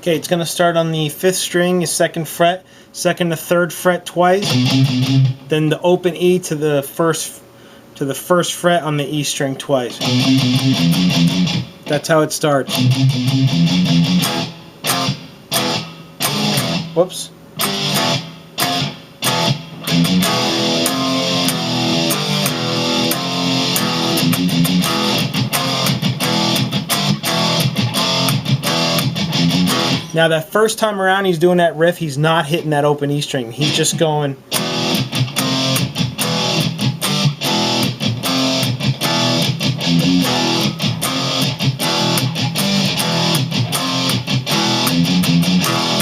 Okay, it's going to start on the 5th string, the 2nd fret, 2nd to 3rd fret twice, then the open E to the first fret on the E string twice. That's how it starts. Whoops. Now that first time around he's doing that riff, he's not hitting that open E string. He's just going.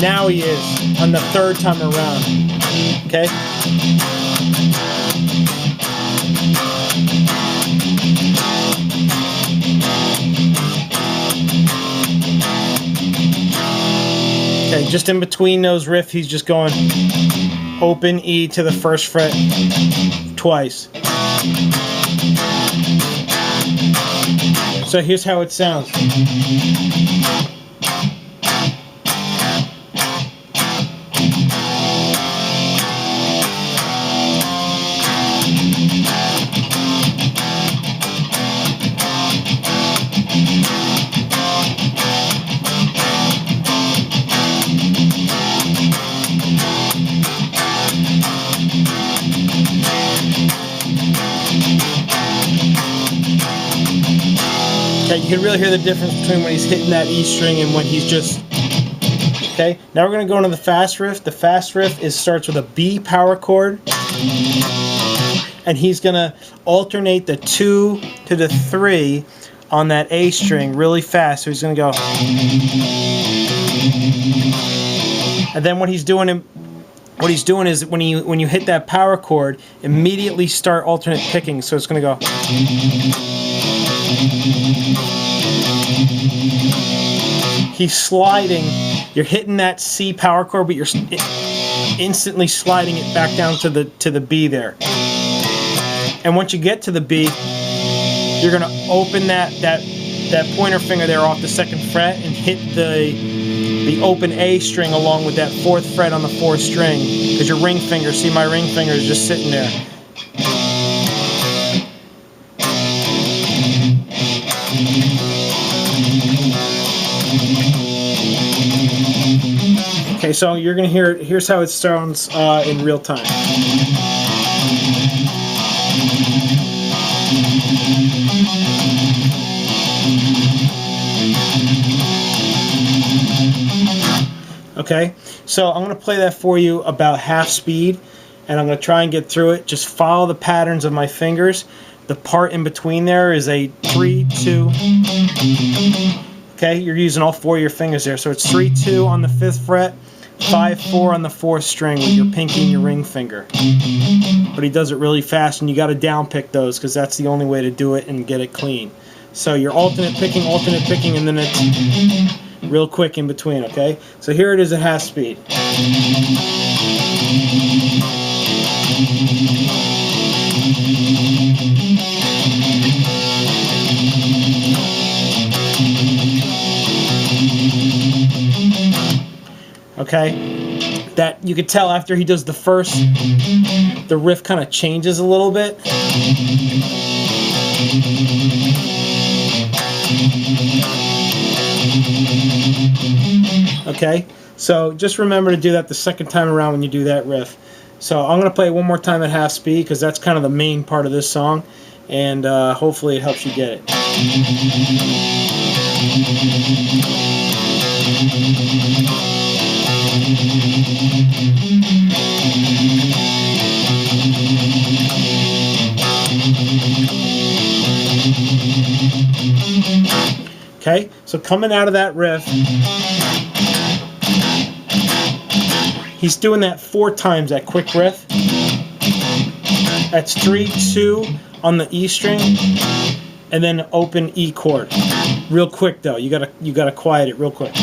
Now he is on the 3rd time around. Okay? Okay, just in between those riffs, he's just going open E to the 1st fret twice. So here's how it sounds. Okay, you can really hear the difference between when he's hitting that E string and when he's just... Okay, now we're going to go into the fast riff. The fast riff starts with a B power chord, and he's going to alternate the 2 to the 3 on that A string really fast. So he's going to go... And then what he's doing is when you hit that power chord, immediately start alternate picking. So it's going to go... He's sliding. You're hitting that C power chord, but you're instantly sliding it back down to the B there. And once you get to the B, you're going to open that pointer finger there off the 2nd fret and hit the open A string along with that 4th fret on the 4th string, because your ring finger, see my ring finger is just sitting there. Okay, so you're going to hear it. Here's how it sounds in real time. Okay, so I'm going to play that for you about half speed, and I'm going to try and get through it. Just follow the patterns of my fingers. The part in between there is a 3, 2. Okay, you're using all 4 of your fingers there. So it's 3, 2 on the 5th fret, 5, 4 on the 4th string with your pinky and your ring finger. But he does it really fast, and you got to down pick those because that's the only way to do it and get it clean. So you're alternate picking, and then it's real quick in between, okay? So here it is at half speed. Okay, that you could tell after he does the first, the riff kind of changes a little bit. Okay, so just remember to do that the 2nd time around when you do that riff. So I'm going to play it one more time at half speed because that's kind of the main part of this song, and hopefully it helps you get it. Okay, so coming out of that riff, he's doing that 4 times, that quick riff. That's 3, 2 on the E string, and then open E chord. Real quick though, you gotta quiet it real quick.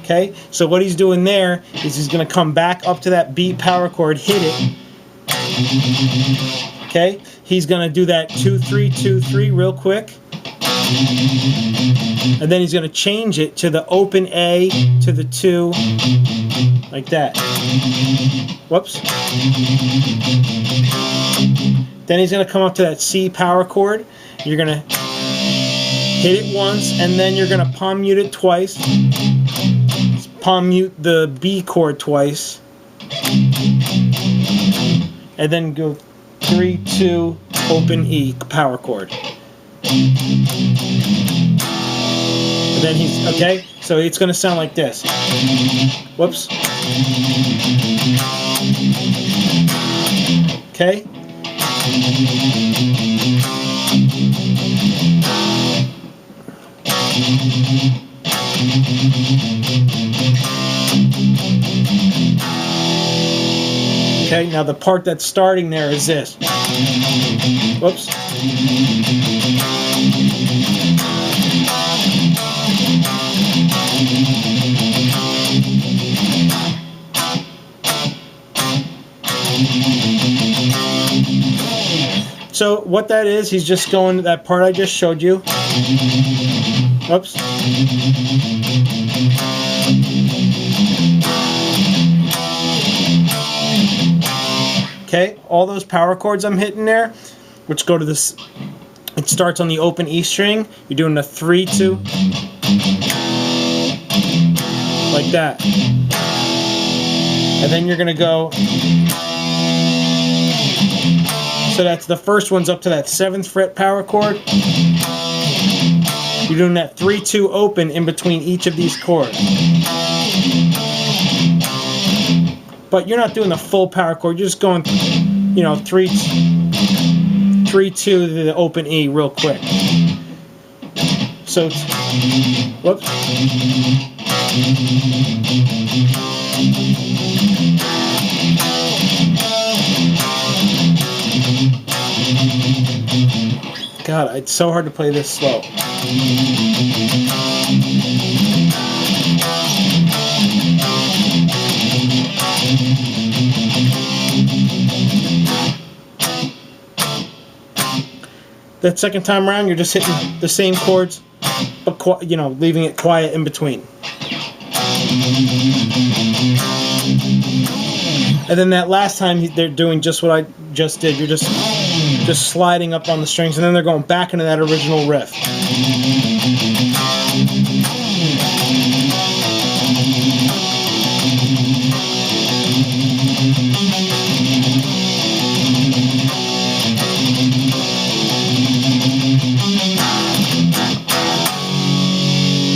Okay, so what he's doing there is he's going to come back up to that B power chord, hit it. Okay, he's going to do that 2-3-2-3 real quick. And then he's going to change it to the open A to the 2, like that. Whoops. Then he's going to come up to that C power chord. You're going to hit it once, and then you're going to palm mute it twice. Palm mute the B chord twice. And then go 3-2, open E power chord. And then he's, okay, so it's going to sound like this. Whoops. Okay. Okay, now the part that's starting there is this. Whoops. So what that is, he's just going to that part I just showed you. Oops. Okay, all those power chords I'm hitting there, which go to this, it starts on the open E string. You're doing a 3-2, like that. And then you're going to go, so that's the first one's up to that 7th fret power chord. You're doing that 3-2 open in between each of these chords. But you're not doing the full power chord. You're just going, you know, 3-2 to the open E real quick. So, whoops. God, it's so hard to play this slow. That second time around, you're just hitting the same chords, but you know, leaving it quiet in between. And then that last time, they're doing just what I just did. You're just sliding up on the strings, and then they're going back into that original riff.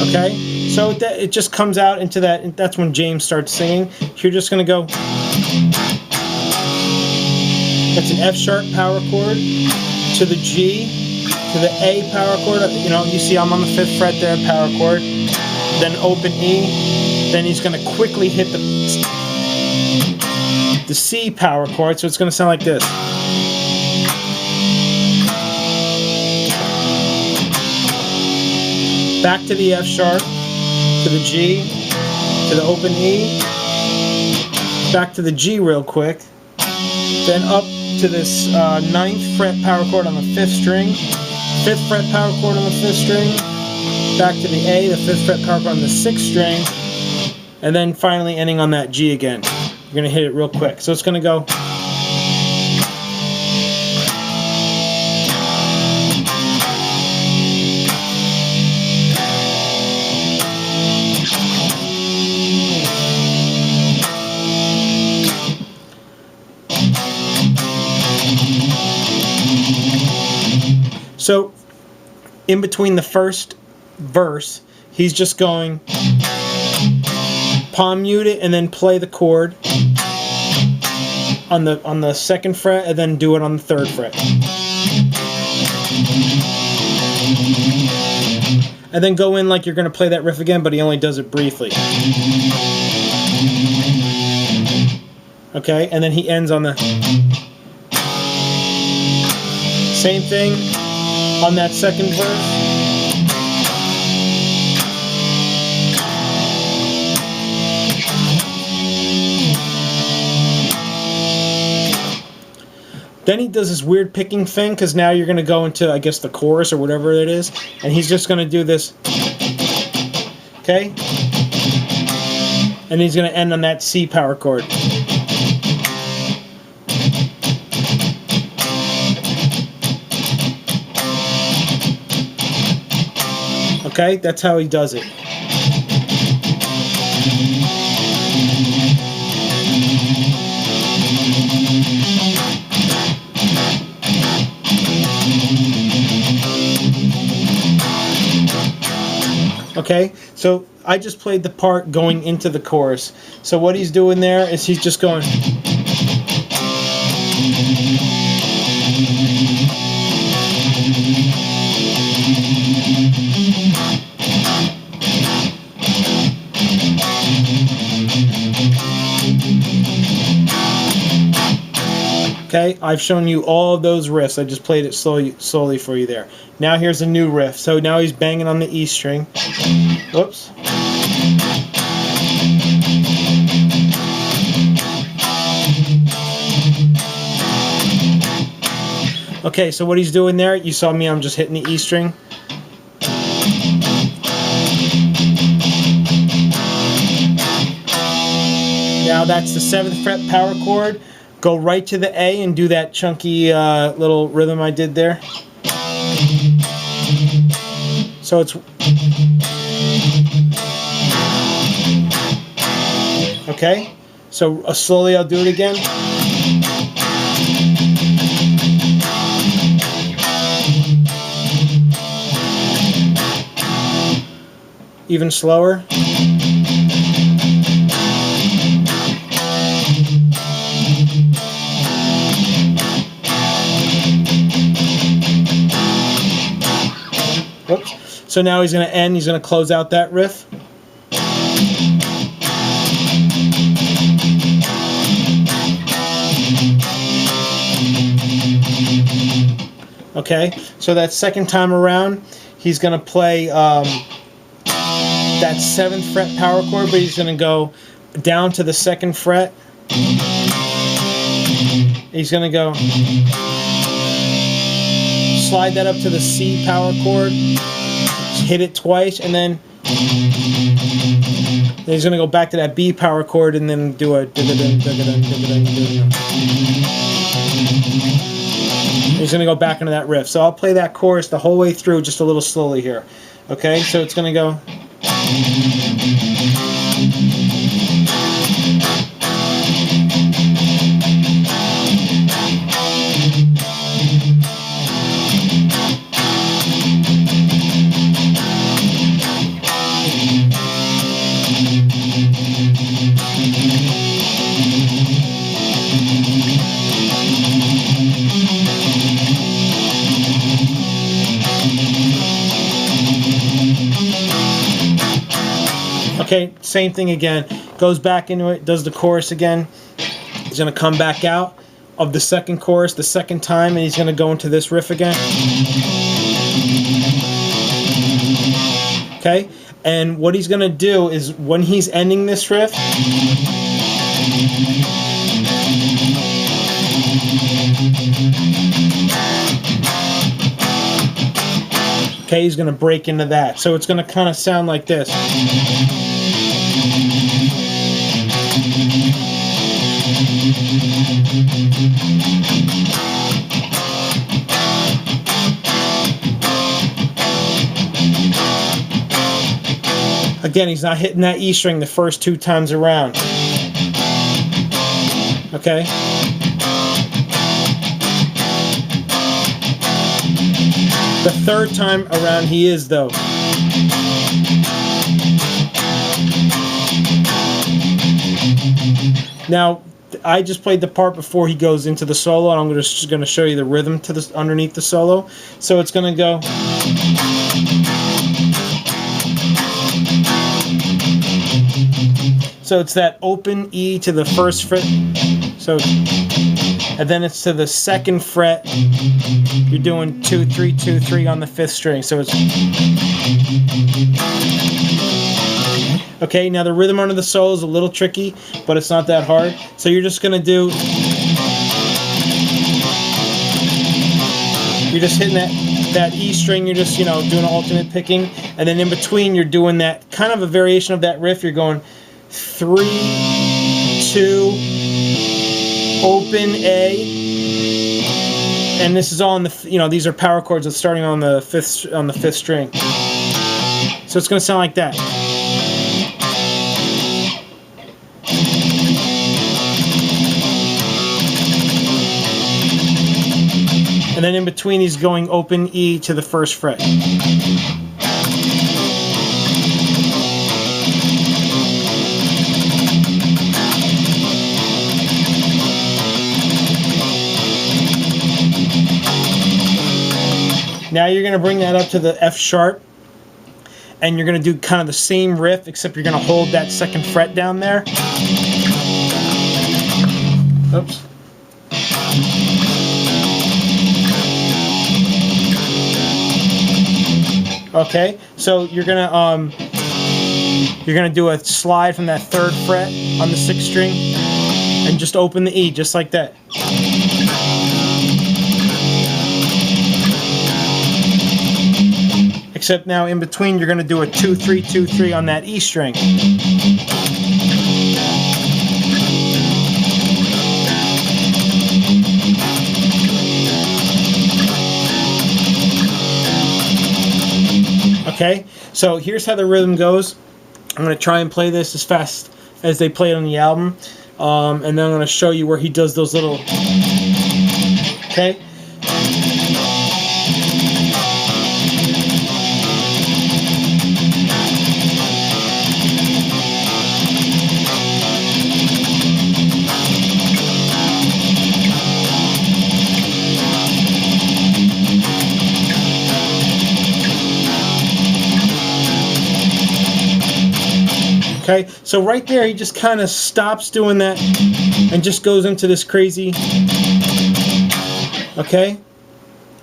Okay, so it just comes out into that, and that's when James starts singing. You're just going to go, that's an F sharp power chord to the G, to the A power chord. You know, you see I'm on the 5th fret there, power chord. Then open E. Then he's going to quickly hit the C power chord, so it's going to sound like this. Back to the F sharp, to the G, to the open E, back to the G real quick, then up to this 9th fret power chord on the 5th string, 5th fret power chord on the 5th string, back to the A, the 5th fret power chord on the 6th string, and then finally ending on that G again. You're going to hit it real quick. So it's going to go. So, in between the first verse, he's just going palm mute it and then play the chord on the 2nd fret and then do it on the 3rd fret. And then go in like you're going to play that riff again, but he only does it briefly. Okay, and then he ends on the same thing. On that 2nd verse. Then he does this weird picking thing, because now you're going to go into, I guess, the chorus or whatever it is, and he's just going to do this, okay? And he's going to end on that C power chord. Okay, that's how he does it. Okay, so I just played the part going into the chorus. So what he's doing there is he's just going. Okay, I've shown you all of those riffs. I just played it slowly for you there. Now here's a new riff. So now he's banging on the E string. Whoops. Okay, so what he's doing there, you saw me, I'm just hitting the E string. Now that's the 7th fret power chord. Go right to the A and do that chunky little rhythm I did there. So it's... Okay, so slowly I'll do it again. Even slower. Whoops. So now he's going to end, he's going to close out that riff. Okay, so that second time around, he's going to play that 7th fret power chord, but he's going to go down to the 2nd fret. He's going to go slide that up to the C power chord, hit it twice, and then he's going to go back to that B power chord and then do a... He's going to go back into that riff. So I'll play that chorus the whole way through just a little slowly here. Okay, so it's going to go... Okay, same thing again. Goes back into it, does the chorus again. He's going to come back out of the second chorus the second time, and he's going to go into this riff again. Okay, and what he's going to do is when he's ending this riff, okay, he's going to break into that. So it's going to kind of sound like this. Again, he's not hitting that E string the first 2 times around. Okay? The third time around he is, though. Now, I just played the part before he goes into the solo, and I'm just going to show you the rhythm to this underneath the solo. So it's going to go... So it's that open E to the first fret. So, and then it's to the second fret. You're doing 2, 3, 2, 3 on the 5th string. So it's... Okay, now the rhythm under the solo is a little tricky, but it's not that hard. So you're just going to do... you're just hitting that E string, you're just, you know, doing an alternate picking, and then in between you're doing that kind of a variation of that riff. You're going 3, 2, open A, and this is all on the, you know, these are power chords that's starting on the fifth string. So it's going to sound like that. And then in between he's going open E to the first fret. Now you're going to bring that up to the F sharp, and you're going to do kind of the same riff, except you're going to hold that second fret down there. Oops. Okay, so you're gonna do a slide from that 3rd fret on the 6th string, and just open the E, just like that. Except now in between you're gonna do a 2-3 2-3 on that E string. Okay, so here's how the rhythm goes. I'm going to try and play this as fast as they play it on the album, and then I'm going to show you where he does those little... Okay? Okay, so right there he just kind of stops doing that and just goes into this crazy, okay?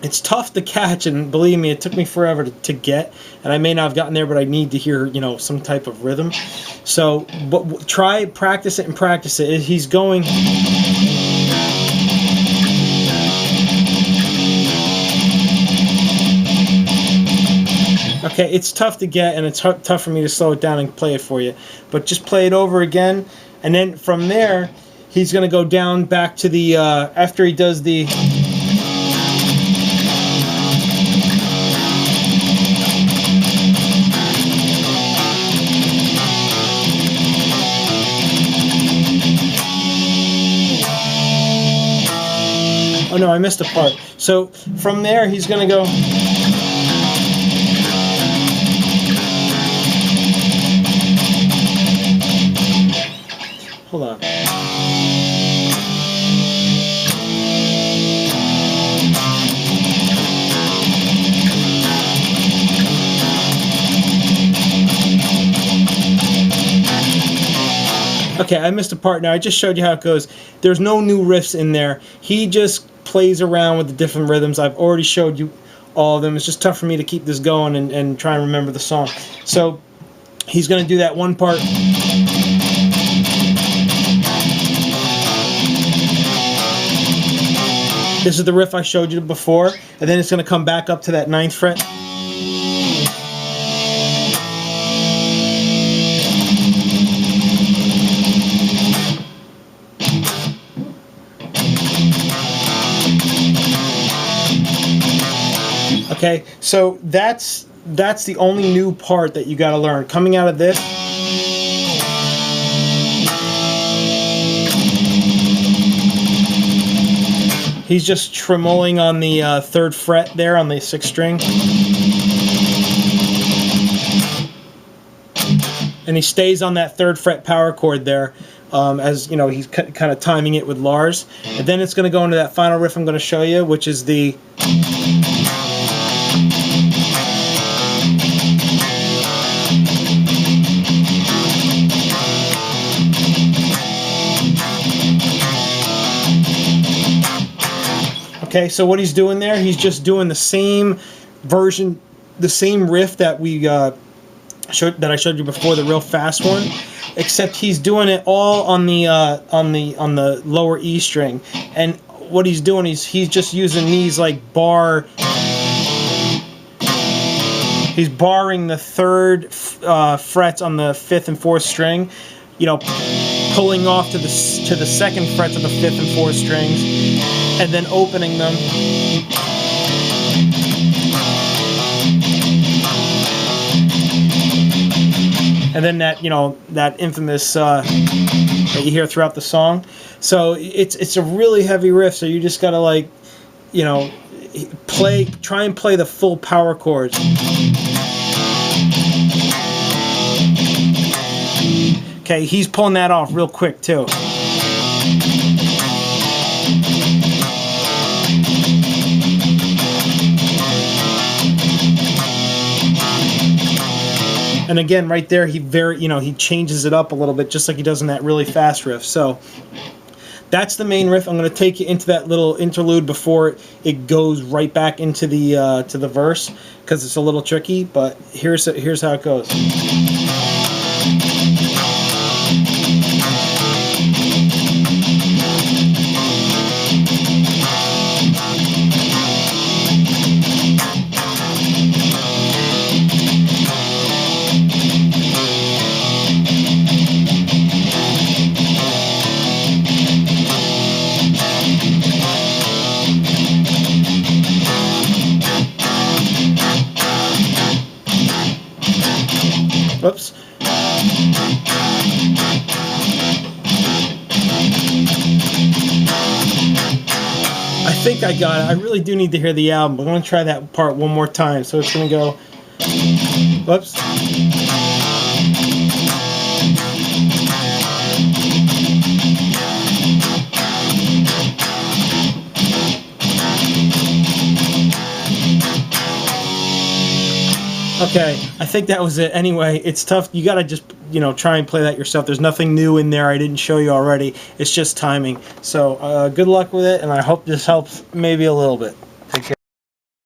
It's tough to catch, and believe me, it took me forever to get, and I may not have gotten there, but I need to hear, you know, some type of rhythm. So, but try, practice it and practice it. He's going... Okay, it's tough to get, and it's tough for me to slow it down and play it for you. But just play it over again, and then from there, he's going to go down back to the, after he does the... Oh no, I missed a part. So from there, he's going to go... Hold on. Okay, I missed a part now. I just showed you how it goes. There's no new riffs in there. He just plays around with the different rhythms. I've already showed you all of them. It's just tough for me to keep this going and try and remember the song. So he's going to do that one part. This is the riff I showed you before, and then it's going to come back up to that 9th fret. Okay, so that's the only new part that you got to learn. Coming out of this, he's just tremoling on the 3rd fret there on the 6th string. And he stays on that 3rd fret power chord there, as you know, he's kind of timing it with Lars. And then it's going to go into that final riff I'm going to show you, which is the... Okay, so what he's doing there, he's just doing the same version, the same riff that we I showed you before, the real fast one, except he's doing it all on the lower E string. And what he's doing is he's just using these like bar He's barring the third frets on the 5th and 4th string, you know, pulling off to the second frets of the 5th and 4th strings, and then opening them. And then that, you know, that infamous that you hear throughout the song. So it's a really heavy riff. So you just gotta, like, you know, try and play the full power chords. Okay, he's pulling that off real quick too. And again, right there, he changes it up a little bit, just like he does in that really fast riff. So that's the main riff. I'm going to take you into that little interlude before it goes right back into the to the verse, because it's a little tricky. But here's how it goes. Whoops. I think I got it. I really do need to hear the album, but I'm going to try that part one more time. So it's going to go... Whoops. Okay, I think that was it. Anyway, it's tough. You gotta just, you know, try and play that yourself. There's nothing new in there I didn't show you already. It's just timing. So good luck with it, and I hope this helps maybe a little bit.